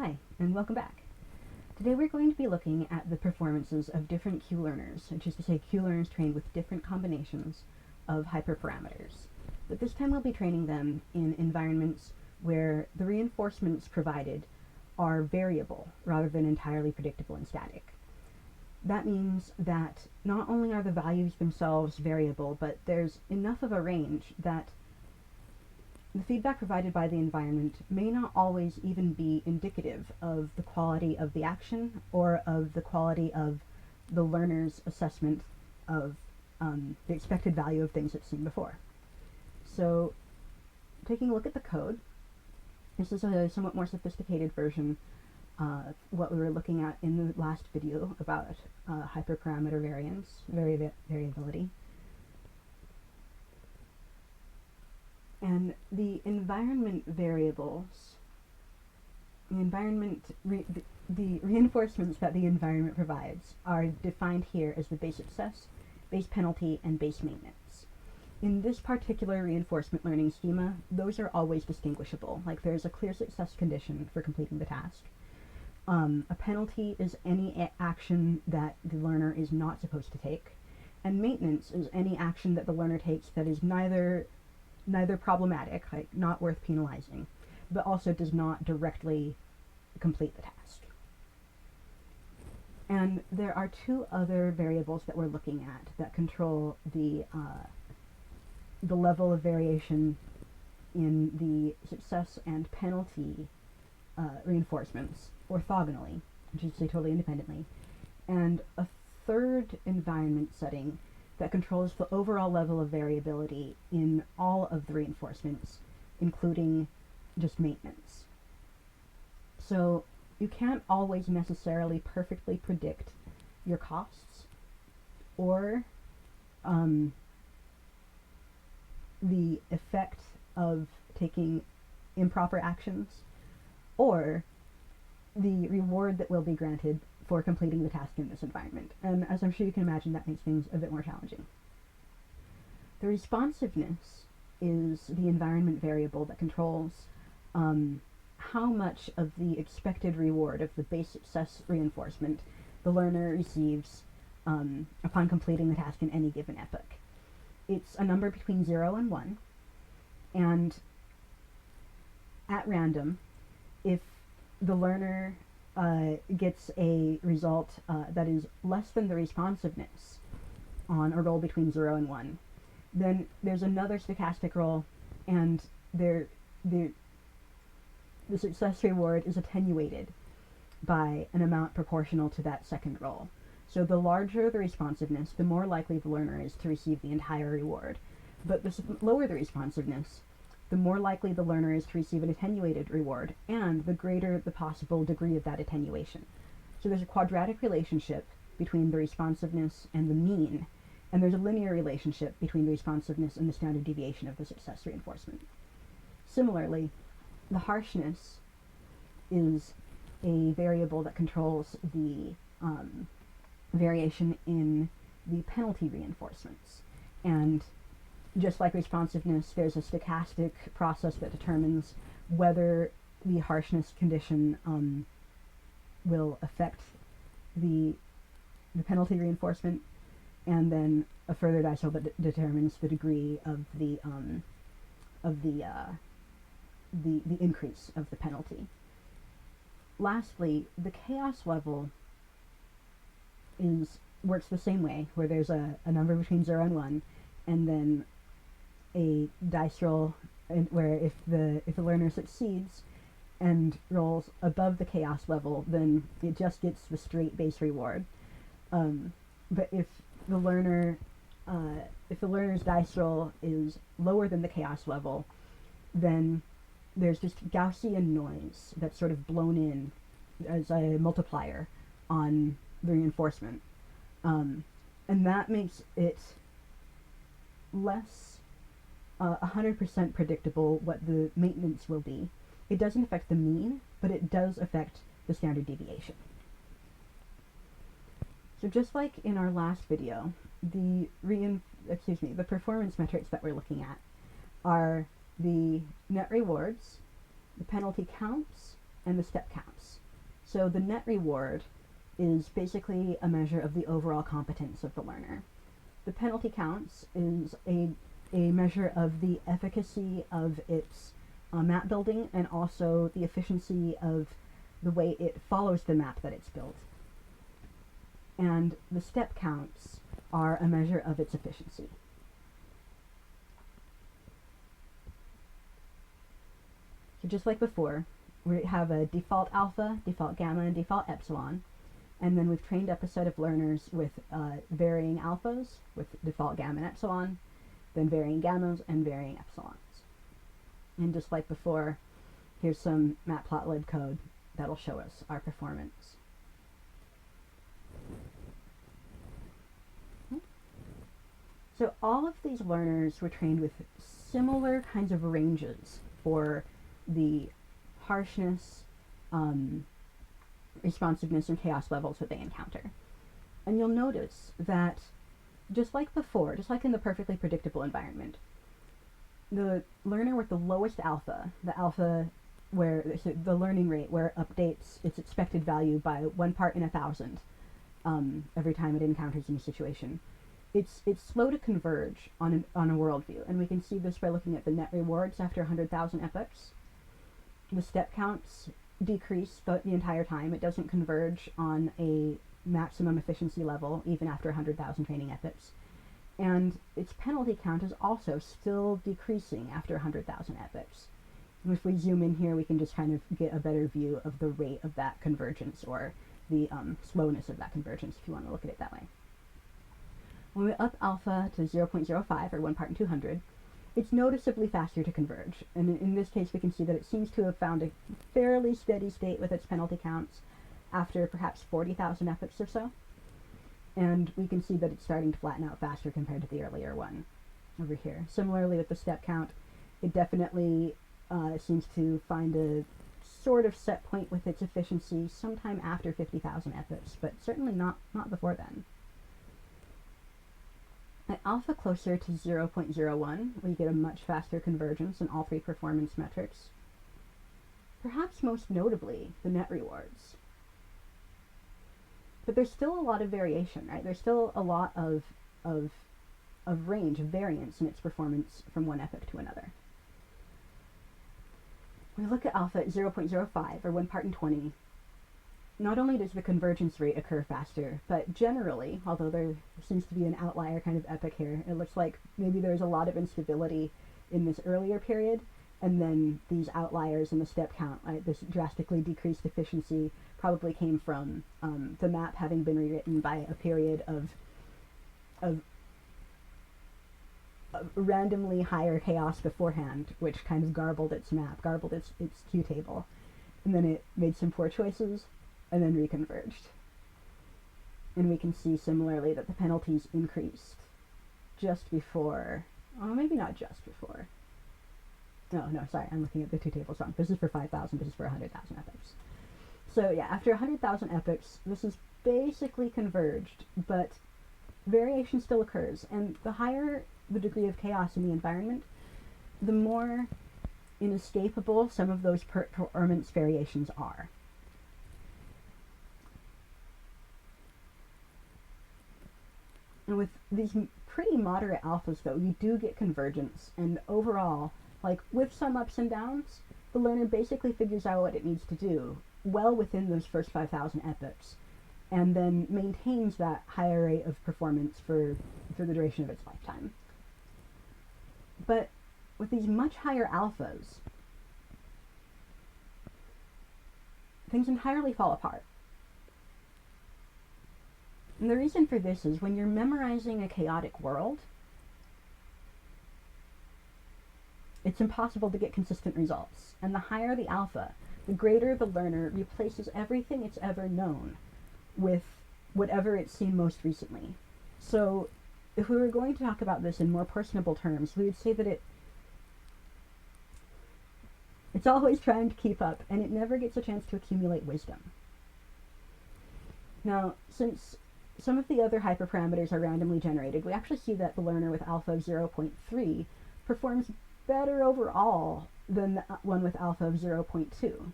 Hi, and welcome back. Today we're going to be looking at the performances of different Q-learners, which is to say Q-learners trained with different combinations of hyperparameters. But this time we'll be training them in environments where the reinforcements provided are variable rather than entirely predictable and static. That means that not only are the values themselves variable, but there's enough of a range that the feedback provided by the environment may not always even be indicative of the quality of the action or of the quality of the learner's assessment of the expected value of things it's seen before. So, taking a look at the code, this is a somewhat more sophisticated version of what we were looking at in the last video about hyperparameter variability. And the environment variables, the reinforcements that the environment provides are defined here as the base success, base penalty, and base maintenance. In this particular reinforcement learning schema, those are always distinguishable. Like there's a clear success condition for completing the task. A penalty is any action that the learner is not supposed to take, and maintenance is any action that the learner takes that is neither problematic, like not worth penalizing, but also does not directly complete the task. And there are two other variables that we're looking at that control the level of variation in the success and penalty reinforcements orthogonally, which is to say totally independently, and a third environment setting that controls the overall level of variability in all of the reinforcements, including just maintenance. So you can't always necessarily perfectly predict your costs or the effect of taking improper actions or the reward that will be granted for completing the task in this environment. And as I'm sure you can imagine, that makes things a bit more challenging. The responsiveness is the environment variable that controls how much of the expected reward of the base success reinforcement the learner receives upon completing the task in any given epoch. It's a number between 0 and 1, and at random, if the learner gets a result that is less than the responsiveness on a roll between 0 and 1, then there's another stochastic roll, and the success reward is attenuated by an amount proportional to that second roll. So the larger the responsiveness, the more likely the learner is to receive the entire reward. But the lower the responsiveness, the more likely the learner is to receive an attenuated reward, and the greater the possible degree of that attenuation. So there's a quadratic relationship between the responsiveness and the mean, and there's a linear relationship between the responsiveness and the standard deviation of the success reinforcement. Similarly, the harshness is a variable that controls the variation in the penalty reinforcements. And just like responsiveness, there's a stochastic process that determines whether the harshness condition will affect the penalty reinforcement, and then a further dice roll that determines the degree of the increase of the penalty. Lastly, the chaos level works the same way, where there's a number between 0 and 1, and then a dice roll where if the learner succeeds and rolls above the chaos level, then it just gets the straight base reward. But if the learner's dice roll is lower than the chaos level, then there's just Gaussian noise that's sort of blown in as a multiplier on the reinforcement. And that makes it less 100% predictable what the maintenance will be. It doesn't affect the mean, but it does affect the standard deviation. So just like in our last video, the performance metrics that we're looking at are the net rewards, the penalty counts, and the step counts. So the net reward is basically a measure of the overall competence of the learner. The penalty counts is a measure of the efficacy of its map building and also the efficiency of the way it follows the map that it's built. And the step counts are a measure of its efficiency. So just like before, we have a default alpha, default gamma, and default epsilon. And then we've trained up a set of learners with varying alphas, with default gamma and epsilon, then varying gammas and varying epsilons. And just like before, here's some matplotlib code that'll show us our performance. So all of these learners were trained with similar kinds of ranges for the harshness, responsiveness, and chaos levels that they encounter. And you'll notice that just like before, just like in the perfectly predictable environment, the learner with the lowest alpha, the alpha where the learning rate where it updates its expected value by 1 part in 1,000 every time it encounters a new situation, it's slow to converge on a worldview, and we can see this by looking at the net rewards after 100,000 epochs. The step counts decrease the entire time. It doesn't converge on a maximum efficiency level even after 100,000 training epochs. And its penalty count is also still decreasing after 100,000 epochs. And if we zoom in here, we can just kind of get a better view of the rate of that convergence, or the slowness of that convergence, if you want to look at it that way. When we up alpha to 0.05, or 1 part in 200, it's noticeably faster to converge. And in this case, we can see that it seems to have found a fairly steady state with its penalty counts after perhaps 40,000 epochs or so. And we can see that it's starting to flatten out faster compared to the earlier one over here. Similarly with the step count, it definitely seems to find a sort of set point with its efficiency sometime after 50,000 epochs, but certainly not before then. At alpha closer to 0.01, we get a much faster convergence in all 3 performance metrics. Perhaps most notably, the net rewards. But there's still a lot of variation, right? There's still a lot of range, of variance in its performance from one epoch to another. When we look at alpha at 0.05, or 1 part in 20, not only does the convergence rate occur faster, but generally, although there seems to be an outlier kind of epoch here, it looks like maybe there's a lot of instability in this earlier period, and then these outliers in the step count, right, this drastically decreased efficiency, probably came from the map having been rewritten by a period of randomly higher chaos beforehand, which kind of garbled its map, garbled its Q table, and then it made some poor choices, and then reconverged. And we can see similarly that the penalties increased just before, oh, maybe not just before. No, sorry, I'm looking at the 2 tables wrong. This is for 5,000, this is for 100,000 epochs. So yeah, after 100,000 epochs, this is basically converged, but variation still occurs, and the higher the degree of chaos in the environment, the more inescapable some of those performance variations are. And with these pretty moderate alphas, though, you do get convergence, and overall, like, with some ups and downs, the learner basically figures out what it needs to do well within those first 5,000 epochs, and then maintains that higher rate of performance for the duration of its lifetime. But with these much higher alphas, things entirely fall apart. And the reason for this is when you're memorizing a chaotic world, it's impossible to get consistent results. And the higher the alpha, the greater the learner replaces everything it's ever known with whatever it's seen most recently. So if we were going to talk about this in more personable terms, we would say that it's always trying to keep up, and it never gets a chance to accumulate wisdom. Now, since some of the other hyperparameters are randomly generated, we actually see that the learner with alpha of 0.3 performs better overall than the one with alpha of 0.2.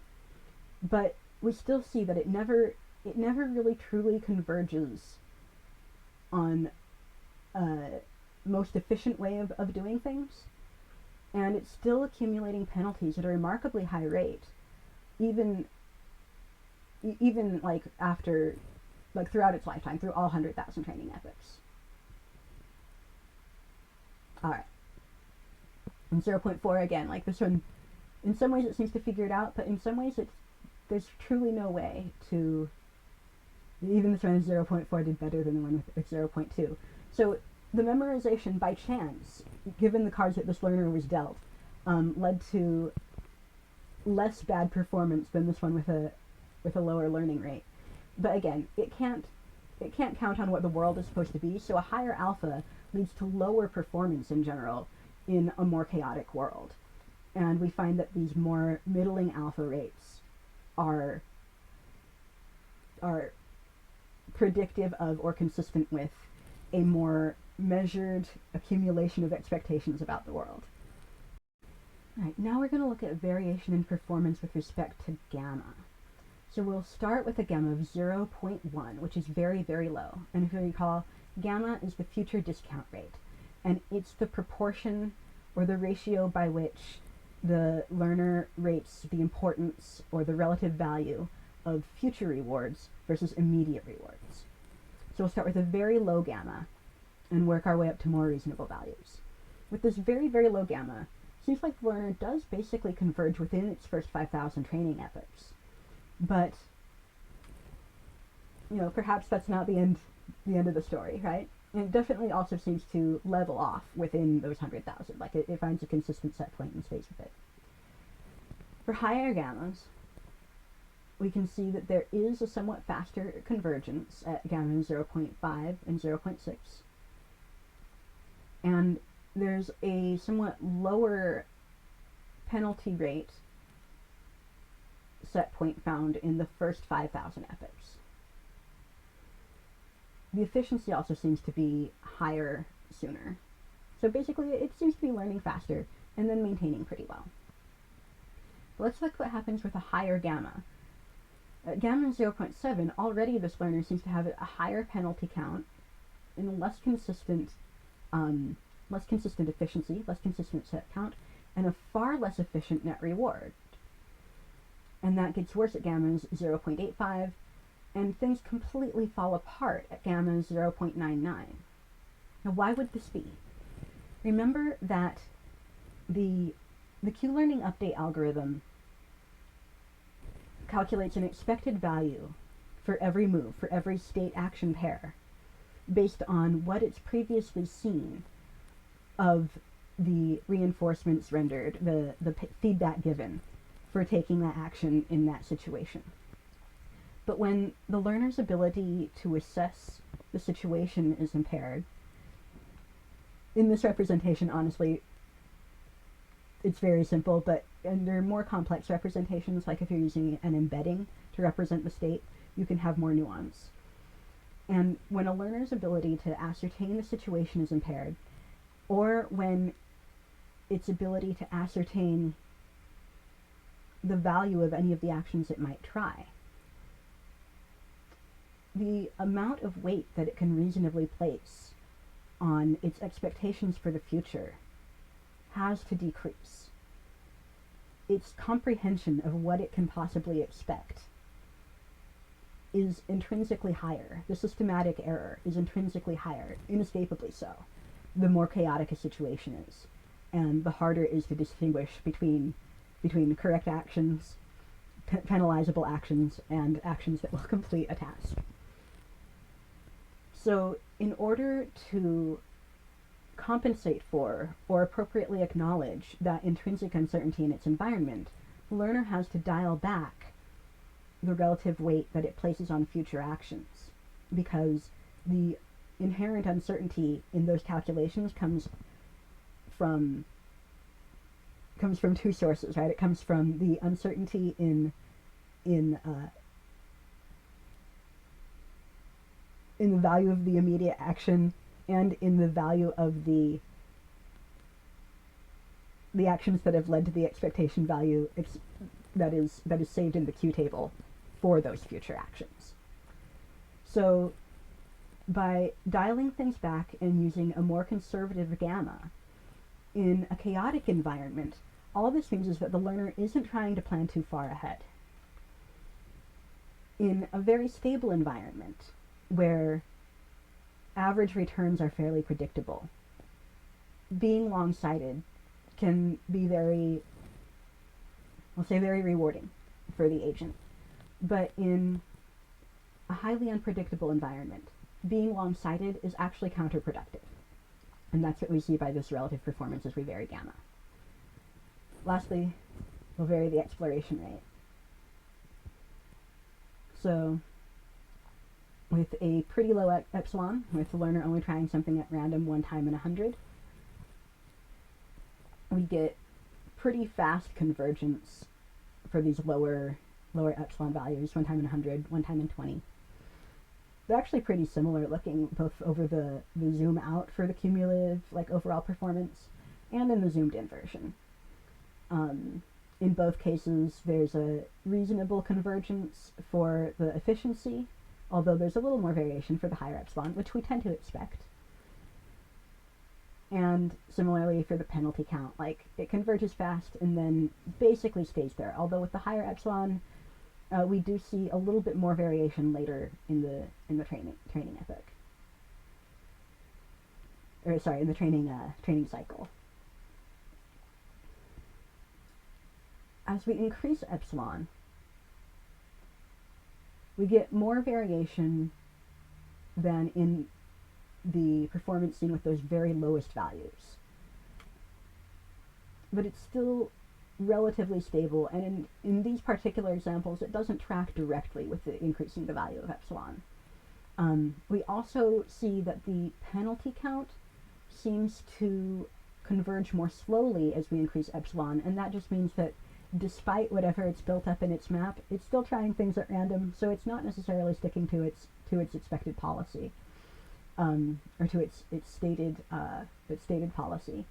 but we still see that it never really truly converges on a most efficient way of doing things, and it's still accumulating penalties at a remarkably high rate, even like after, like throughout its lifetime, through all 100,000 training epochs. Alright. And 0.4 again, like this one, in some ways it seems to figure it out, but in some ways there's truly no way to, even this one is 0.4 did better than the one with 0.2. So the memorization by chance, given the cards that this learner was dealt, led to less bad performance than this one with a lower learning rate. But again, it can't count on what the world is supposed to be, so a higher alpha leads to lower performance in general in a more chaotic world. And we find that these more middling alpha rates are predictive of or consistent with a more measured accumulation of expectations about the world. Alright, now we're going to look at variation in performance with respect to gamma. So we'll start with a gamma of 0.1, which is very, very low. And if you recall, gamma is the future discount rate. And it's the proportion or the ratio by which the learner rates the importance or the relative value of future rewards versus immediate rewards. So we'll start with a very low gamma and work our way up to more reasonable values. With this very, very low gamma, it seems like the learner does basically converge within its first 5,000 training epochs. But, perhaps that's not the end of the story, right? And it definitely also seems to level off within those 100,000. Like, it finds a consistent set point and stays with it. For higher gammas, we can see that there is a somewhat faster convergence at gamma 0.5 and 0.6. And there's a somewhat lower penalty rate set point found in the first 5,000 epochs. The efficiency also seems to be higher sooner. So basically, it seems to be learning faster and then maintaining pretty well. But let's look what happens with a higher gamma. At gamma 0.7, already this learner seems to have a higher penalty count and a less consistent efficiency, less consistent set count, and a far less efficient net reward. And that gets worse at gamma 0.85, and things completely fall apart at gamma 0.99. Now, why would this be? Remember that the Q-learning update algorithm calculates an expected value for every move, for every state action pair, based on what it's previously seen of the reinforcements rendered, the feedback given for taking that action in that situation. But when the learner's ability to assess the situation is impaired, in this representation, honestly, it's very simple, but under more complex representations, like if you're using an embedding to represent the state, you can have more nuance. And when a learner's ability to ascertain the situation is impaired, or when its ability to ascertain the value of any of the actions it might try, the amount of weight that it can reasonably place on its expectations for the future has to decrease. Its comprehension of what it can possibly expect is intrinsically higher. The systematic error is intrinsically higher, inescapably so, the more chaotic a situation is, and the harder it is to distinguish between correct actions, penalizable actions, and actions that will complete a task. So in order to compensate for or appropriately acknowledge that intrinsic uncertainty in its environment, the learner has to dial back the relative weight that it places on future actions, because the inherent uncertainty in those calculations comes from two sources, right? It comes from the uncertainty in the value of the immediate action and in the value of the actions that have led to the expectation value that is saved in the Q table for those future actions. So by dialing things back and using a more conservative gamma in a chaotic environment, all this means is that the learner isn't trying to plan too far ahead. In a very stable environment where average returns are fairly predictable, being long-sighted can be very, we'll say, very rewarding for the agent. But in a highly unpredictable environment, being long-sighted is actually counterproductive. And that's what we see by this relative performance as we vary gamma. Lastly, we'll vary the exploration rate. So with a pretty low epsilon, with the learner only trying something at random one time in 100, we get pretty fast convergence for these lower epsilon values, one time in 100, one time in 20. They're actually pretty similar looking, both over the zoom out for the cumulative overall performance and in the zoomed in version. In both cases, there's a reasonable convergence for the efficiency, although there's a little more variation for the higher epsilon, which we tend to expect. And similarly for the penalty count, it converges fast and then basically stays there, although with the higher epsilon, we do see a little bit more variation later in the training epoch. Or sorry, in the training cycle. As we increase epsilon, we get more variation than in the performance seen with those very lowest values. But it's still relatively stable, and in these particular examples, it doesn't track directly with increasing the value of epsilon. We also see that the penalty count seems to converge more slowly as we increase epsilon, and that just means that despite whatever it's built up in its map, it's still trying things at random, so it's not necessarily sticking to its expected policy, or to its stated policy.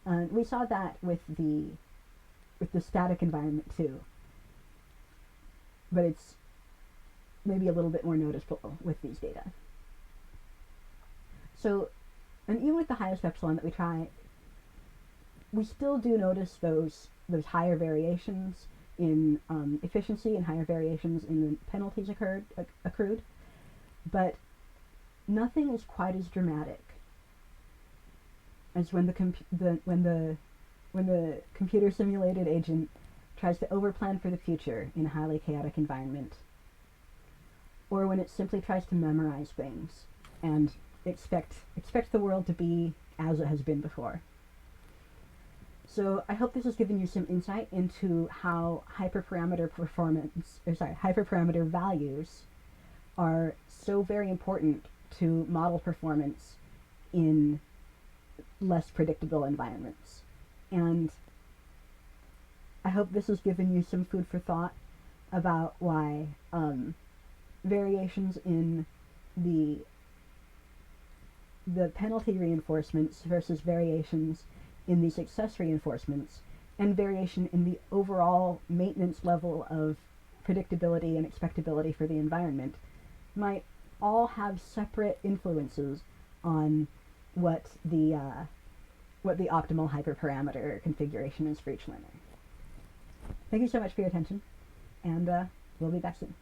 We saw that with the static environment too, but it's maybe a little bit more noticeable with these data. So, and even with the highest epsilon that we try, we still do notice those higher variations in efficiency and higher variations in the penalties accrued, but nothing is quite as dramatic as when the computer simulated agent tries to overplan for the future in a highly chaotic environment, or when it simply tries to memorize things and expect the world to be as it has been before. So I hope this has given you some insight into how hyperparameter values are so very important to model performance in less predictable environments. And I hope this has given you some food for thought about why variations in the penalty reinforcements versus variations in the success reinforcements, and variation in the overall maintenance level of predictability and expectability for the environment might all have separate influences on what the optimal hyperparameter configuration is for each learner. Thank you so much for your attention, and we'll be back soon.